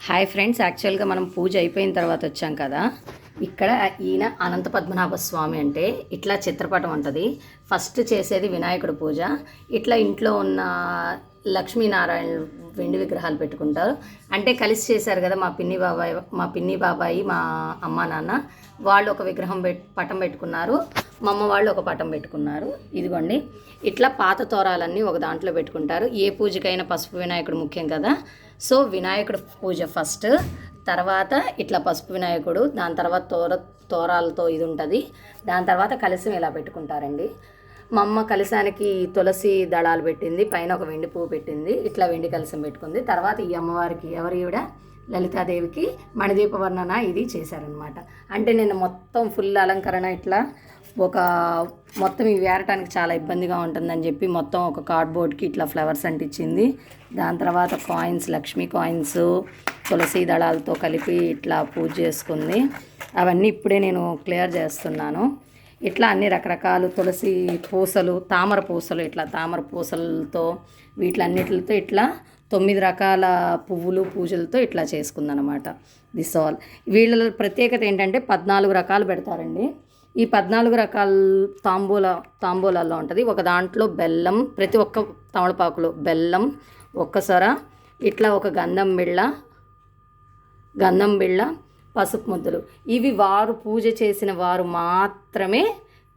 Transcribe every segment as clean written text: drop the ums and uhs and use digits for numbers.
Hi friends, యాక్చువల్గా మనం పూజ అయిపోయిన తర్వాత వచ్చాం కదా. ఇక్కడ ఈయన అనంత పద్మనాభ స్వామి అంటే ఇట్లా చిత్రపటం ఉంటుంది. ఫస్ట్ చేసేది వినాయకుడి పూజ. ఇట్లా ఇంట్లో ఉన్న లక్ష్మీనారాయణ వెండి విగ్రహాలు పెట్టుకుంటారు. అంటే కలిసి చేశారు కదా మా పిన్ని బాబాయి మా అమ్మ నాన్న వాళ్ళు ఒక విగ్రహం పటం పెట్టుకున్నారు. మా అమ్మ వాళ్ళు ఒక పటం పెట్టుకున్నారు. ఇదిగోండి, ఇట్లా పాత తోరాలన్నీ ఒక దాంట్లో పెట్టుకుంటారు. ఏ పూజకైనా పసుపు వినాయకుడు ముఖ్యం కదా. సో వినాయకుడు పూజ ఫస్ట్, తర్వాత ఇట్లా పసుపు వినాయకుడు, దాని తర్వాత తోరాలతో ఇది ఉంటుంది. దాని తర్వాత కలశం ఇలా పెట్టుకుంటారండి. మా అమ్మ కలశానికి తులసి దళాలు పెట్టింది, పైన ఒక వెండి పువ్వు పెట్టింది, ఇట్లా వెండి కలశం పెట్టుకుంది. తర్వాత ఈ అమ్మవారికి ఈవిడ లలితాదేవికి మణిదీప వర్ణన ఇది చేశారనమాట. అంటే నేను మొత్తం ఫుల్ అలంకరణ ఇట్లా మొత్తం ఇవి వేరటానికి చాలా ఇబ్బందిగా ఉంటుందని చెప్పి మొత్తం ఒక కార్డ్బోర్డ్కి ఇట్లా ఫ్లవర్స్ అంటించింది. దాని తర్వాత కాయిన్స్, లక్ష్మీ కాయిన్స్ తులసి దళాలతో కలిపి ఇట్లా పూజ చేసుకుంది. అవన్నీ ఇప్పుడే నేను క్లియర్ చేస్తున్నాను. ఇట్లా అన్ని రకరకాలు తులసి పూసలు, తామర పూసలు, ఇట్లా తామర పూసలతో వీటిలన్నిటితో ఇట్లా 9 రకాల పువ్వులు పూజలతో ఇట్లా చేసుకుందనమాట. This all. వీళ్ళ ప్రత్యేకత ఏంటంటే 14 రకాలు పెడతారండి. ఈ 14 రకాల తాంబూలాల్లో ఉంటుంది. ఒక దాంట్లో బెల్లం, ప్రతి ఒక్క తమలపాకులో బెల్లం, ఒక్కసొర, ఇట్లా ఒక గంధం బిళ్ళ, పసుపు ముద్దలు. ఇవి వారు పూజ చేసిన వారు మాత్రమే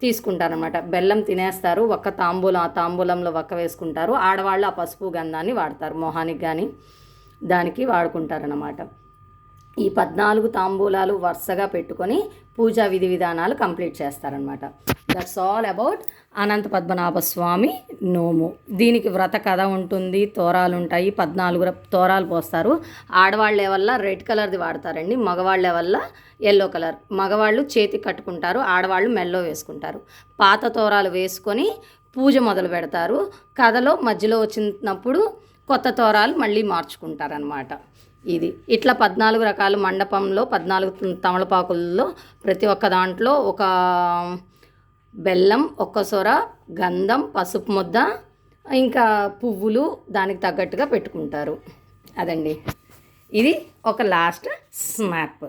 తీసుకుంటారనమాట. బెల్లం తినేస్తారు, ఒక్క తాంబూలంలో ఒక్క వేసుకుంటారు. ఆడవాళ్ళు ఆ పసుపు గంధాన్ని వాడతారు, మొహానికి కానీ దానికి వాడుకుంటారనమాట. ఈ 14 తాంబూలాలు వరుసగా పెట్టుకొని పూజా విధి విధానాలు కంప్లీట్ చేస్తారనమాట. That's all about Anantha Padmanabha స్వామి నోము. దీనికి వ్రత కథ ఉంటుంది, తోరాలు ఉంటాయి. 14 తోరాలు పోస్తారు. ఆడవాళ్ళే వల్ల రెడ్ కలర్ది వాడతారండి, మగవాళ్ళే వల్ల ఎల్లో కలర్. మగవాళ్ళు చేతికి కట్టుకుంటారు, ఆడవాళ్ళు మెల్లో వేసుకుంటారు. పాత తోరాలు వేసుకొని పూజ మొదలు పెడతారు. కథలో మధ్యలో వచ్చినప్పుడు కొత్త తోరాలు మళ్ళీ మార్చుకుంటారనమాట. ఇది ఇట్లా 14 రకాల మండపంలో 14 తమలపాకుల్లో ప్రతి ఒక్క దాంట్లో ఒక బెల్లం, ఒక్క సొర, గంధం, పసుపు ముద్ద, ఇంకా పువ్వులు దానికి తగ్గట్టుగా పెట్టుకుంటారు. అదండి, ఇది ఒక లాస్ట్ స్నాప్.